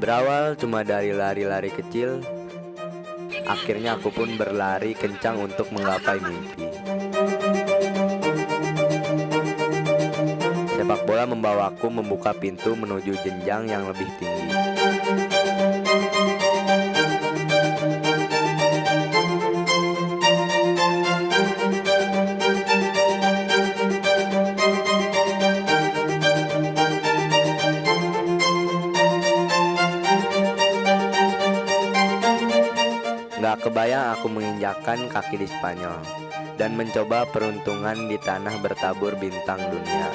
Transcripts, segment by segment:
Berawal cuma dari lari-lari kecil, akhirnya aku pun berlari kencang untuk menggapai mimpi. Sepak bola membawaku membuka pintu menuju jenjang yang lebih tinggi. Gak kebayang aku menginjakkan kaki di Spanyol dan mencoba peruntungan di tanah bertabur bintang dunia.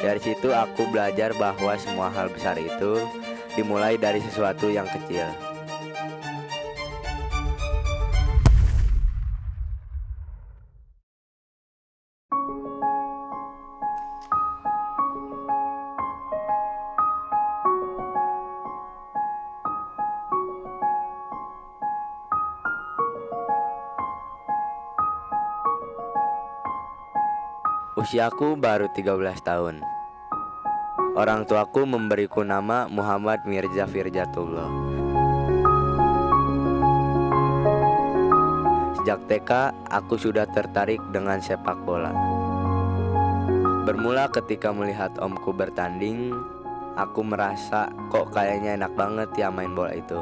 Dari situ aku belajar bahwa semua hal besar itu dimulai dari sesuatu yang kecil. Usiaku baru 13 tahun. Orang tuaku memberiku nama Muhammad Mirza Firjatullah. Sejak TK, aku sudah tertarik dengan sepak bola. Bermula ketika melihat omku bertanding, aku merasa kok kayaknya enak banget ya main bola itu.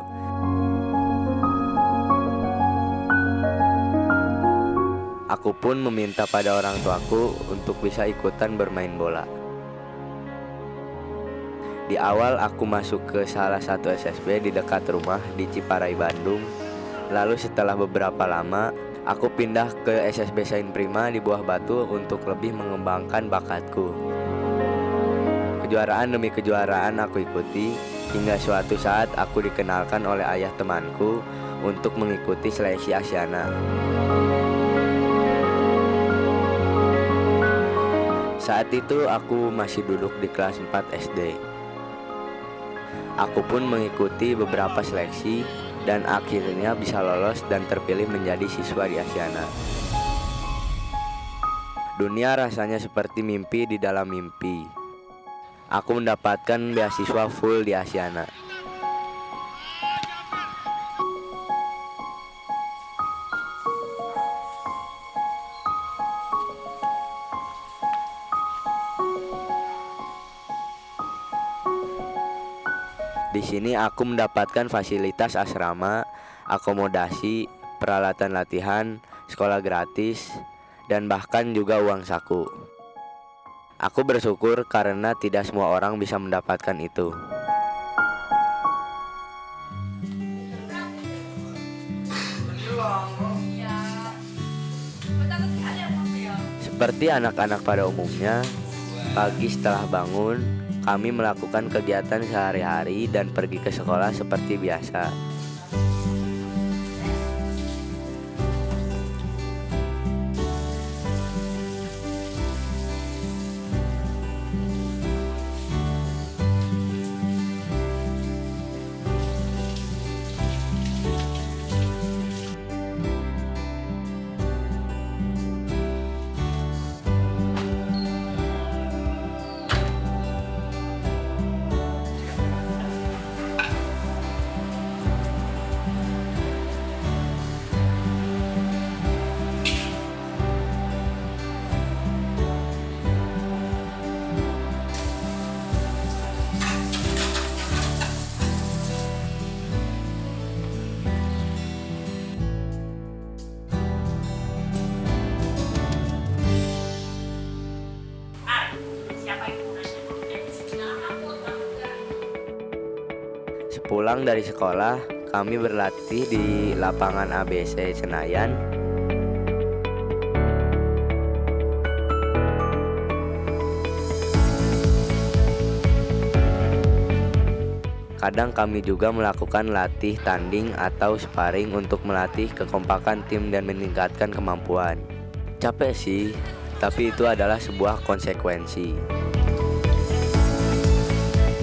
Aku pun meminta pada orang tuaku untuk bisa ikutan bermain bola. Di awal aku masuk ke salah satu SSB di dekat rumah di Ciparai, Bandung. Lalu setelah beberapa lama, aku pindah ke SSB Sain Prima di Buah Batu untuk lebih mengembangkan bakatku. Kejuaraan demi kejuaraan aku ikuti, hingga suatu saat aku dikenalkan oleh ayah temanku untuk mengikuti seleksi Asiana. Saat itu aku masih duduk di kelas 4 SD. Aku pun mengikuti beberapa seleksi dan akhirnya bisa lolos dan terpilih menjadi siswa di Asiana. Dunia rasanya seperti mimpi di dalam mimpi. Aku mendapatkan beasiswa full di Asiana. Di sini aku mendapatkan fasilitas asrama, akomodasi, peralatan latihan, sekolah gratis, dan bahkan juga uang saku. Aku bersyukur karena tidak semua orang bisa mendapatkan itu. Seperti anak-anak pada umumnya, pagi setelah bangun, kami melakukan kegiatan sehari-hari dan pergi ke sekolah seperti biasa. Sepulang dari sekolah, kami berlatih di lapangan ABC Senayan. Kadang kami juga melakukan latih tanding atau sparring untuk melatih kekompakan tim dan meningkatkan kemampuan. Capek sih, tapi itu adalah sebuah konsekuensi.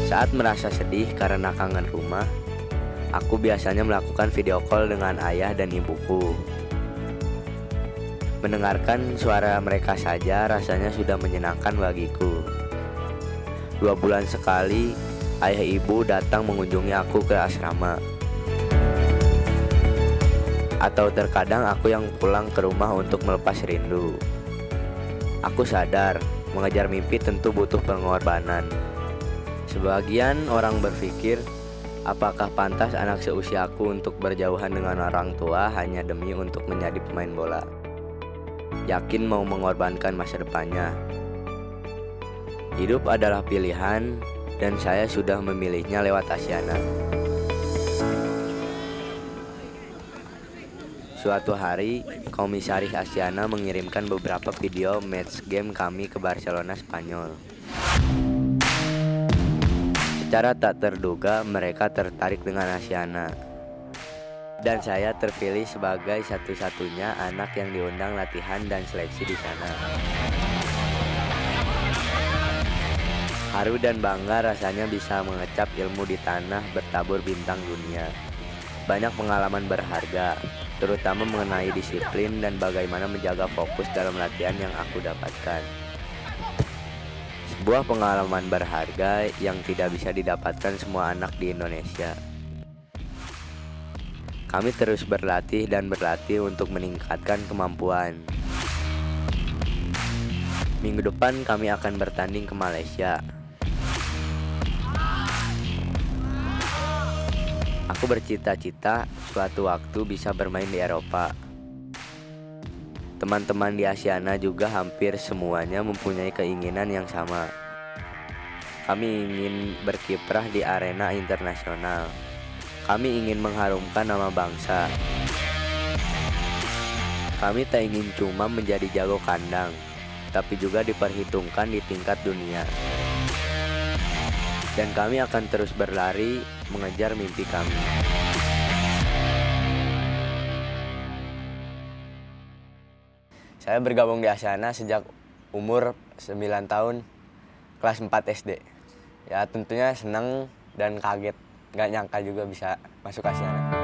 Saat merasa sedih karena kangen rumah, aku biasanya melakukan video call dengan ayah dan ibuku. Mendengarkan suara mereka saja rasanya sudah menyenangkan bagiku. 2 bulan sekali, ayah ibu datang mengunjungi aku ke asrama. Atau terkadang aku yang pulang ke rumah untuk melepas rindu. Aku sadar, mengejar mimpi tentu butuh pengorbanan. Sebagian orang berpikir, apakah pantas anak seusiaku untuk berjauhan dengan orang tua hanya demi untuk menjadi pemain bola? Yakin mau mengorbankan masa depannya. Hidup adalah pilihan, dan saya sudah memilihnya lewat Asyana. Suatu hari, komisaris Asyana mengirimkan beberapa video match game kami ke Barcelona, Spanyol. Secara tak terduga, mereka tertarik dengan Asyana. Dan saya terpilih sebagai satu-satunya anak yang diundang latihan dan seleksi di sana. Haru dan bangga rasanya bisa mengecap ilmu di tanah bertabur bintang dunia. Banyak pengalaman berharga, terutama mengenai disiplin dan bagaimana menjaga fokus dalam latihan yang aku dapatkan. Sebuah pengalaman berharga yang tidak bisa didapatkan semua anak di Indonesia. Kami terus berlatih dan berlatih untuk meningkatkan kemampuan. Minggu depan kami akan bertanding ke Malaysia. Aku bercita-cita suatu waktu bisa bermain di Eropa. Teman-teman di Asyana juga hampir semuanya mempunyai keinginan yang sama. Kami ingin berkiprah di arena internasional. Kami ingin mengharumkan nama bangsa. Kami tak ingin cuma menjadi jago kandang, tapi juga diperhitungkan di tingkat dunia. Dan kami akan terus berlari mengejar mimpi kami. Saya bergabung di Asyana sejak umur 9 tahun, kelas 4 SD. Ya tentunya senang dan kaget, gak nyangka juga bisa masuk Asyana.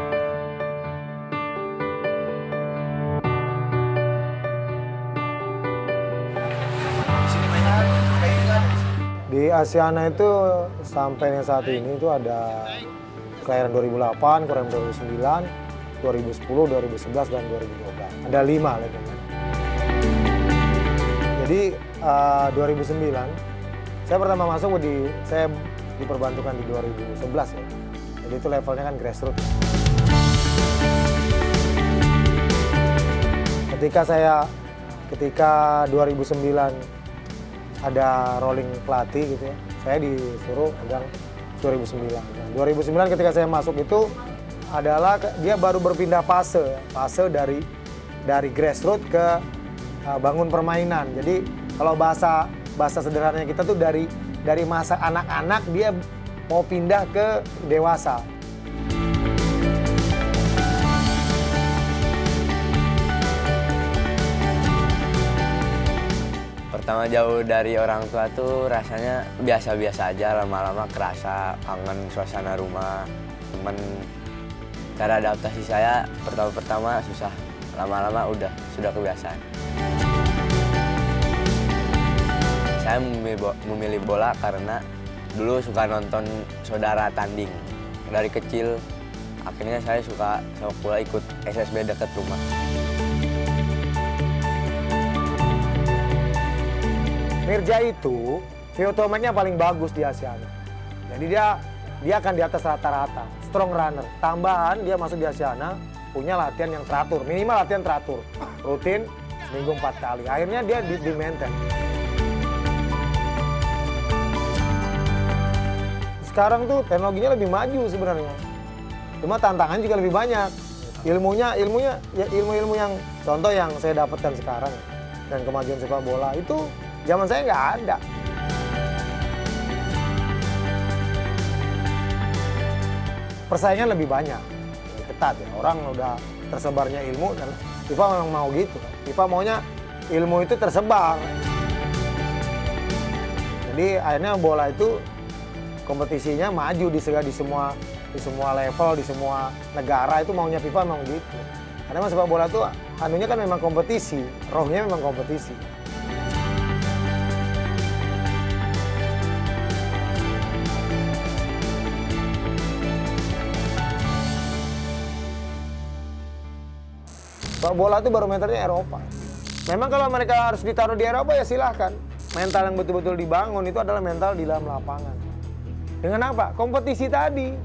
Di Asyana itu sampai yang saat ini itu ada kelahiran 2008, kelahiran 2009, 2010, 2011, dan 2012. Ada 5 legendnya. Jadi 2009 saya pertama masuk saya diperbantukan di 2011 ya. Jadi itu levelnya kan grassroots. Ketika 2009 ada rolling pelatih gitu ya, saya disuruh pegang 2009. Nah, 2009 ketika saya masuk itu adalah dia baru berpindah fase dari grassroots ke bangun permainan. Jadi kalau bahasa sederhananya kita tuh dari masa anak-anak dia mau pindah ke dewasa. Pertama jauh dari orang tua tuh rasanya biasa-biasa aja, lama-lama kerasa kangen suasana rumah, temen. Cara adaptasi saya pertama-pertama susah, lama-lama sudah kebiasaan. Saya memilih bola karena dulu suka nonton saudara tanding. Dari kecil akhirnya saya suka sepak bola, ikut SSB dekat rumah. Mirja itu VO2max-nya paling bagus di Asyana. Jadi dia akan di atas rata-rata, strong runner. Tambahan dia masuk di Asyana punya latihan yang teratur, minimal latihan teratur, rutin seminggu 4 kali. Akhirnya dia di maintain. Sekarang tuh teknologinya lebih maju sebenarnya. Cuma tantangan juga lebih banyak. Ilmunya ya ilmu yang contoh yang saya dapatkan sekarang dan kemajuan sepak bola itu zaman saya nggak ada. Persaingan lebih banyak, lebih ketat ya. Orang udah tersebarnya ilmu dan FIFA memang mau gitu. FIFA maunya ilmu itu tersebar. Jadi akhirnya bola itu kompetisinya maju di semua level, di semua negara itu maunya FIFA memang gitu. Karena sepak bola itu anunya kan memang kompetisi, rohnya memang kompetisi. Sepak bola itu barometernya Eropa. Memang kalau mereka harus ditaruh di Eropa ya silahkan. Mental yang betul-betul dibangun itu adalah mental di dalam lapangan. Dengan apa? Kompetisi tadi.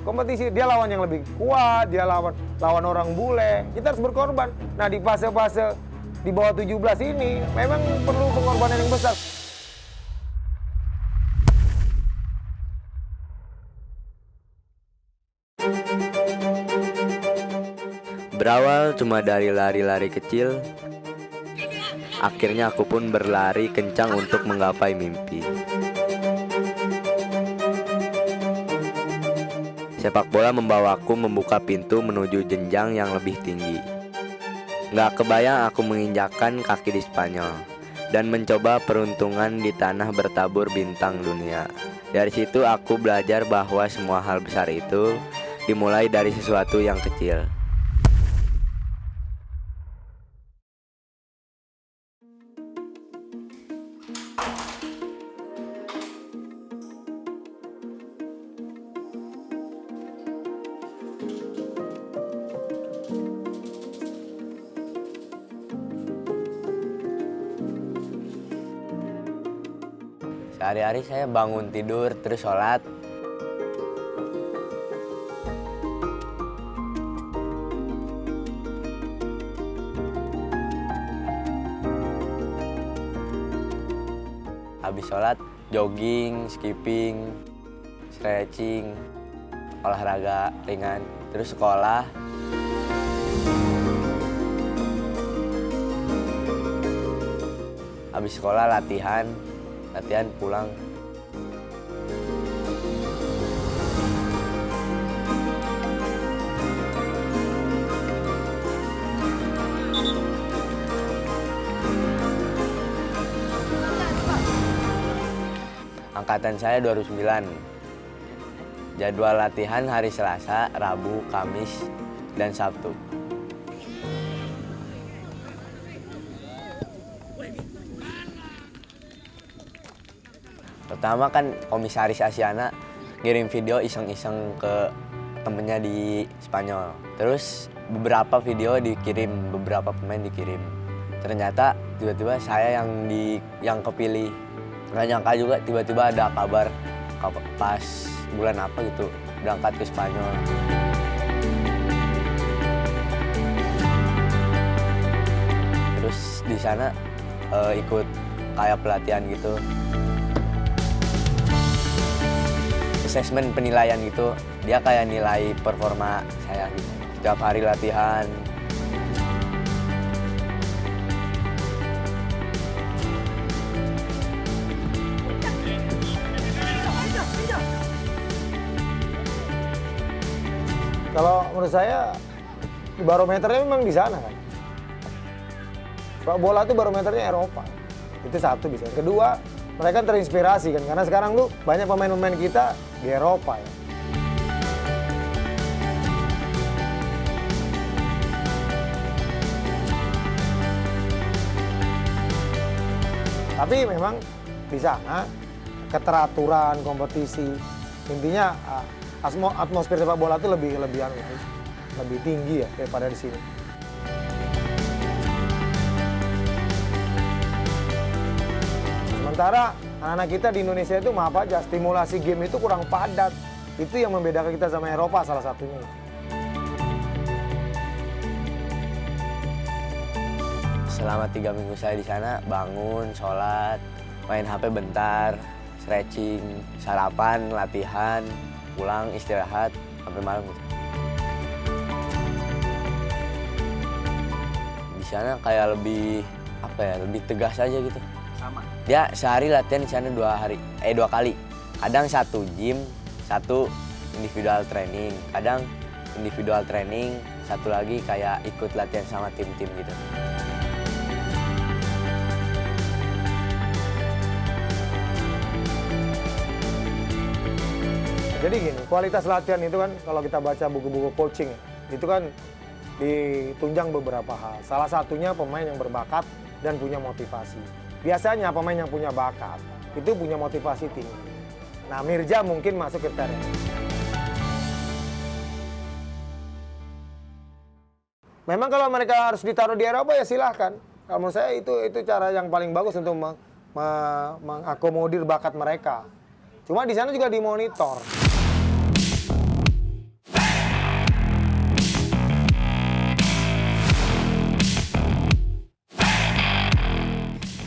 Kompetisi, dia lawan yang lebih kuat, dia lawan orang bule. Kita harus berkorban. Nah di fase-fase di bawah 17 ini memang perlu pengorbanan yang besar. Berawal cuma dari lari-lari kecil, akhirnya aku pun berlari kencang untuk menggapai mimpi. Sepak bola membawaku membuka pintu menuju jenjang yang lebih tinggi. Gak kebayang aku menginjakkan kaki di Spanyol dan mencoba peruntungan di tanah bertabur bintang dunia. Dari situ aku belajar bahwa semua hal besar itu dimulai dari sesuatu yang kecil. Sehari-hari saya bangun tidur, terus sholat. Habis sholat, jogging, skipping, stretching, olahraga ringan, terus sekolah. Habis sekolah latihan pulang. Angkatan saya 2009. Jadwal latihan hari Selasa, Rabu, Kamis, dan Sabtu. Pertama kan Komisaris Asiana ngirim video iseng-iseng ke temennya di Spanyol. Terus beberapa video dikirim, beberapa pemain dikirim. Ternyata tiba-tiba saya yang kepilih. Nggak nyangka juga tiba-tiba ada kabar pas bulan apa gitu berangkat ke Spanyol. Terus di sana ikut kayak pelatihan gitu. Assessment penilaian gitu, dia kayak nilai performa saya gitu. Setiap hari latihan. Kalau menurut saya barometernya memang di sana kan. Sepak bola itu barometernya Eropa. Itu satu bisa. Kedua, mereka terinspirasi kan karena sekarang tuh banyak pemain-pemain kita di Eropa ya. Tapi memang di sana keteraturan kompetisi intinya atmosfer sepak bola itu lebih tinggi ya daripada di sini. Sementara anak-anak kita di Indonesia itu maaf aja, stimulasi game itu kurang padat. Itu yang membedakan kita sama Eropa salah satunya. Selama 3 minggu saya di sana, bangun, sholat, main HP bentar, stretching, sarapan, latihan, pulang, istirahat, sampai malam gitu. Di sana kayak lebih tegas aja gitu. Sama. Dia sehari latihan di sana 2 kali. Kadang 1 gym, 1 individual training. Kadang individual training, 1 lagi kayak ikut latihan sama tim-tim gitu. Jadi gini, kualitas latihan itu kan kalau kita baca buku-buku coaching ya, itu kan ditunjang beberapa hal. Salah satunya pemain yang berbakat dan punya motivasi. Biasanya pemain yang punya bakat itu punya motivasi tinggi. Nah, Mirja mungkin masuk kriteria. Memang kalau mereka harus ditaruh di Eropa ya silahkan. Kalau menurut saya itu cara yang paling bagus untuk mengakomodir bakat mereka. Cuma di sana juga dimonitor.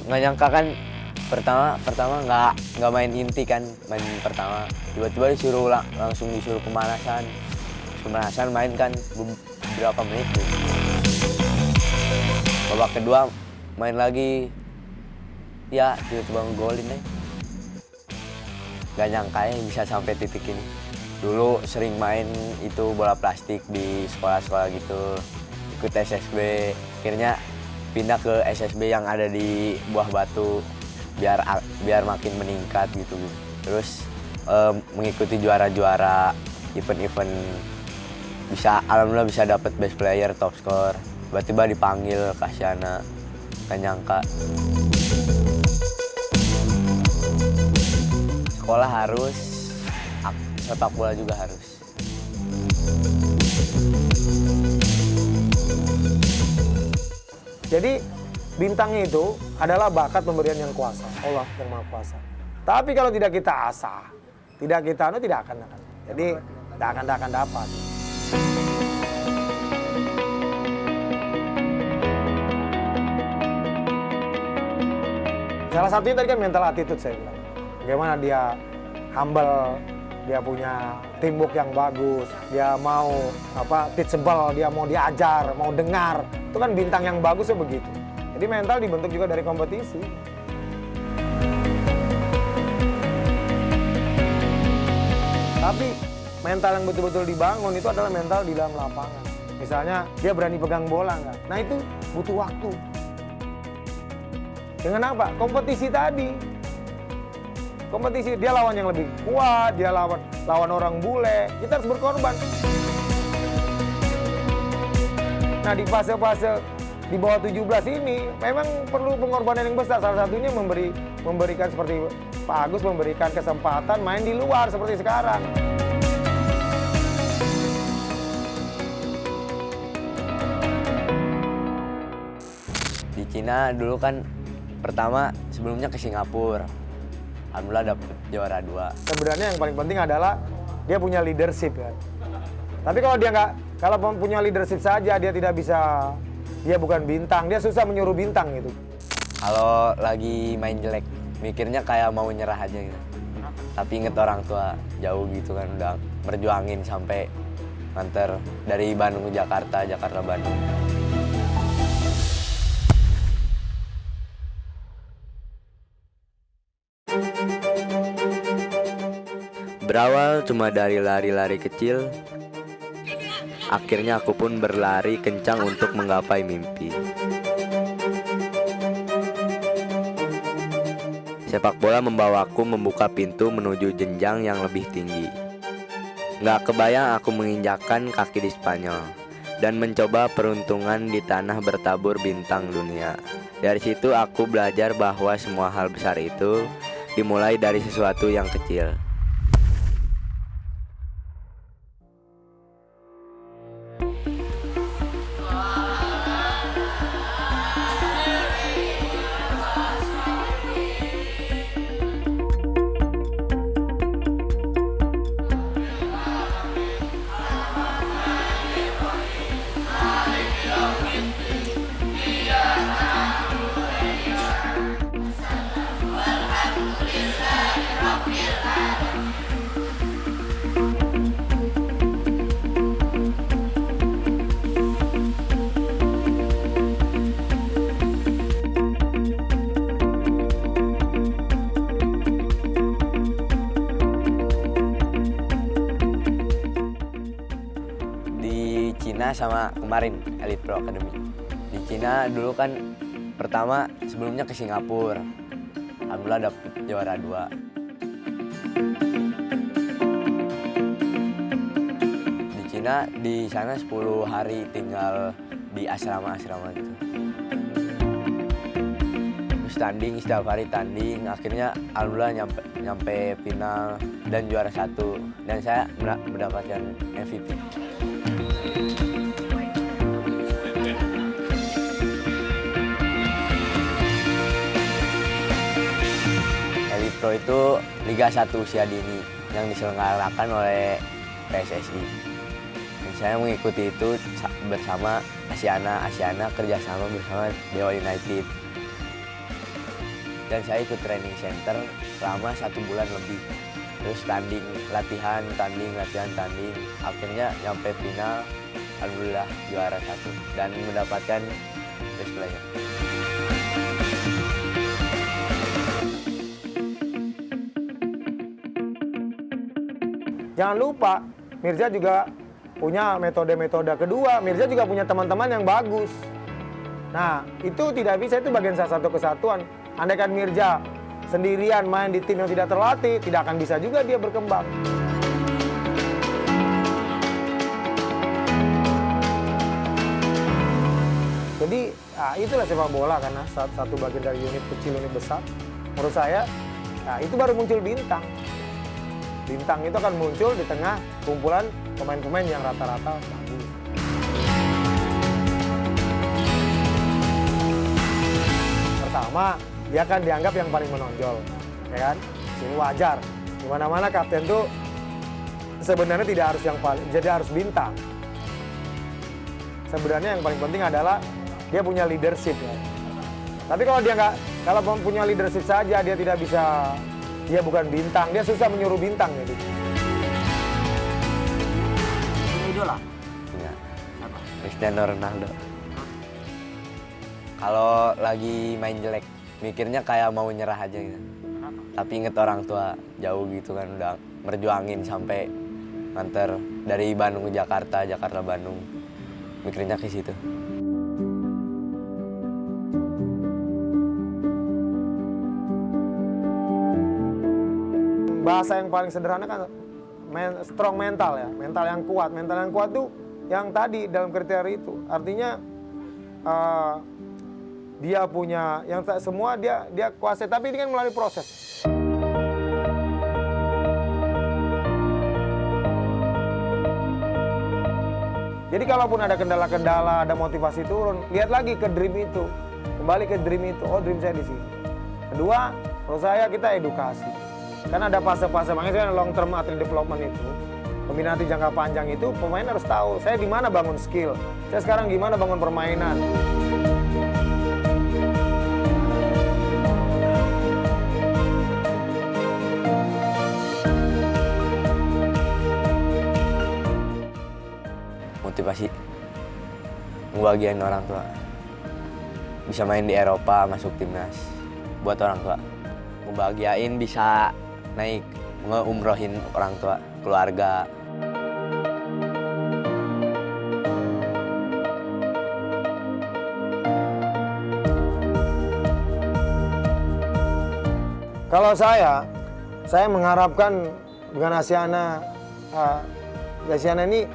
Nggak nyangka kan pertama nggak main inti kan, main pertama tiba-tiba langsung disuruh pemanasan main kan beberapa menit tuh. Babak kedua main lagi ya tiba-tiba ngegolin deh. Nggak nyangka ya bisa sampai titik ini. Dulu sering main itu bola plastik di sekolah-sekolah gitu, ikut SSB, akhirnya pindah ke SSB yang ada di Buah Batu biar makin meningkat gitu. Terus mengikuti juara-juara event-event, alhamdulillah bisa dapat best player, top score. Tiba-tiba dipanggil ke Asiana, gak nyangka. Sekolah harus, sepak bola juga harus. Jadi bintang itu adalah bakat pemberian yang kuasa, Allah yang Maha Kuasa. Tapi kalau tidak kita asah, tidak kita tidak akan. Jadi tidak akan dapat. Salah satunya tadi kan mental attitude saya bilang. Bagaimana dia humble, dia punya teamwork yang bagus, dia mau teachable, dia mau diajar, mau dengar. Itu kan bintang yang bagusnya begitu. Jadi mental dibentuk juga dari kompetisi. Tapi mental yang betul-betul dibangun itu adalah mental di dalam lapangan. Misalnya dia berani pegang bola nggak? Nah itu butuh waktu. Dengan apa? Kompetisi tadi. Kompetisi, dia lawan yang lebih kuat, dia lawan orang bule, kita harus berkorban. Nah di fase-fase di bawah 17 ini memang perlu pengorbanan yang besar. Salah satunya memberikan seperti Pak Agus memberikan kesempatan main di luar seperti sekarang. Di Cina dulu kan pertama sebelumnya ke Singapura. Alhamdulillah dapet juara 2. Sebenarnya yang paling penting adalah dia punya leadership kan. Tapi kalau dia kalau punya leadership saja dia tidak bisa, dia bukan bintang, dia susah menyuruh bintang gitu. Kalau lagi main jelek, mikirnya kayak mau nyerah aja gitu. Tapi inget orang tua jauh gitu kan, udah merjuangin sampai nganter dari Bandung ke Jakarta, Jakarta Bandung. Berawal cuma dari lari-lari kecil, akhirnya aku pun berlari kencang untuk menggapai mimpi. Sepak bola membawaku membuka pintu menuju jenjang yang lebih tinggi. Nggak kebayang aku menginjakkan kaki di Spanyol dan mencoba peruntungan di tanah bertabur bintang dunia. Dari situ aku belajar bahwa semua hal besar itu dimulai dari sesuatu yang kecil. Cina sama kemarin Elite Pro Academy. Di Cina dulu kan pertama sebelumnya ke Singapura. Alhamdulillah dapet juara 2. Di Cina di sana 10 hari tinggal di asrama-asrama gitu. Terus tanding, setiap hari tanding, akhirnya alhamdulillah nyampe final dan juara 1. Dan saya mendapatkan MVP. Pro itu Liga 1 Usia Dini yang diselenggarakan oleh PSSI. Dan saya mengikuti itu bersama Asiana kerjasama bersama Dewa United. Dan saya ikut training center selama 1 bulan lebih. Terus latihan, tanding. Akhirnya nyampe final, alhamdulillah juara 1 dan mendapatkan best player. Jangan lupa, Mirza juga punya metode-metode kedua. Mirza juga punya teman-teman yang bagus. Nah, itu tidak bisa, itu bagian salah satu kesatuan. Andaikan Mirza sendirian main di tim yang tidak terlatih, tidak akan bisa juga dia berkembang. Jadi, itulah sepak bola karena satu bagian dari unit kecil, unit besar. Menurut saya, itu baru muncul bintang. Bintang itu akan muncul di tengah kumpulan pemain-pemain yang rata-rata bagus. Pertama, dia kan dianggap yang paling menonjol, ya kan? Ini wajar. Di mana-mana kapten tuh sebenarnya tidak harus yang paling, jadi harus bintang. Sebenarnya yang paling penting adalah dia punya leadership, ya. Tapi kalau dia kalau punya leadership saja dia tidak bisa. Dia bukan bintang, dia susah menyuruh bintang gitu. Idola? Punya Apa? Cristiano Ronaldo. Kalau lagi main jelek, mikirnya kayak mau nyerah aja gitu. Kenapa? Tapi inget orang tua jauh gitu kan, udah merjuangin sampai nganter dari Bandung ke Jakarta, Jakarta Bandung. Mikirnya ke situ. Bahasa yang paling sederhana kan strong mental, ya, mental yang kuat. Mental yang kuat tuh yang tadi dalam kriteria itu. Artinya dia punya yang semua dia kuasai, tapi ini kan melalui proses. Jadi kalaupun ada kendala-kendala, ada motivasi turun, lihat lagi ke dream itu. Kembali ke dream itu. Oh, dream saya di sini. Kedua, menurut saya kita edukasi. Karena ada fase-fase, makanya saya long term athlete development itu, pembinaan atlet jangka panjang itu, pemain harus tahu saya di mana bangun skill, saya sekarang gimana bangun permainan. Motivasi ngebahagiain orang tua, bisa main di Eropa, masuk timnas buat orang tua, ngebahagiain bisa naik ngeumrohin orang tua, keluarga. Kalau saya mengharapkan dengan Asiana ini,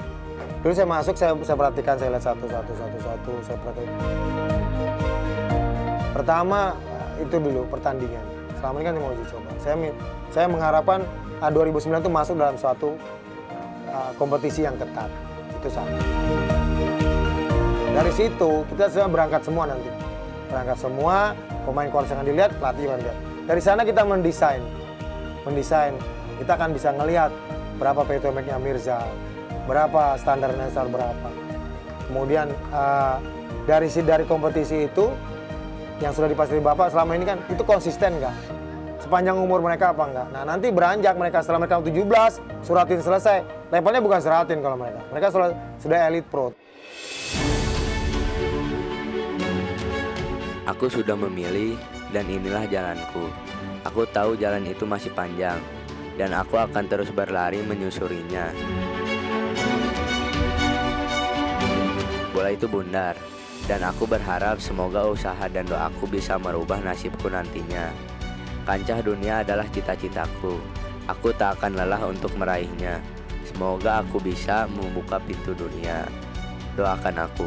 dulu saya masuk, saya perhatikan, saya lihat satu, saya perhatikan. Pertama, itu dulu pertandingan. Selama ini kan mau uji coba. Saya mengharapkan 2009 itu masuk dalam suatu kompetisi yang ketat. Itu satu. Dari situ kita sudah berangkat semua nanti. Berangkat semua, pemain kualitas yang dilihat, pelatih yang dilihat. Dari sana kita mendesain. Kita akan bisa ngelihat berapa PTMX-nya Mirza, berapa standar Nesar berapa. Kemudian dari kompetisi itu yang sudah dipastikan Bapak selama ini kan itu konsisten nggak? Sepanjang umur mereka apa enggak? Nah nanti beranjak mereka setelah mereka 17, suratin selesai. Levelnya bukan suratin kalau mereka. Mereka sudah elite pro. Aku sudah memilih dan inilah jalanku. Aku tahu jalan itu masih panjang dan aku akan terus berlari menyusurinya. Bola itu bundar dan aku berharap semoga usaha dan doaku bisa merubah nasibku nantinya. Kancah dunia adalah cita-citaku. Aku tak akan lelah untuk meraihnya. Semoga aku bisa membuka pintu dunia. Doakan aku.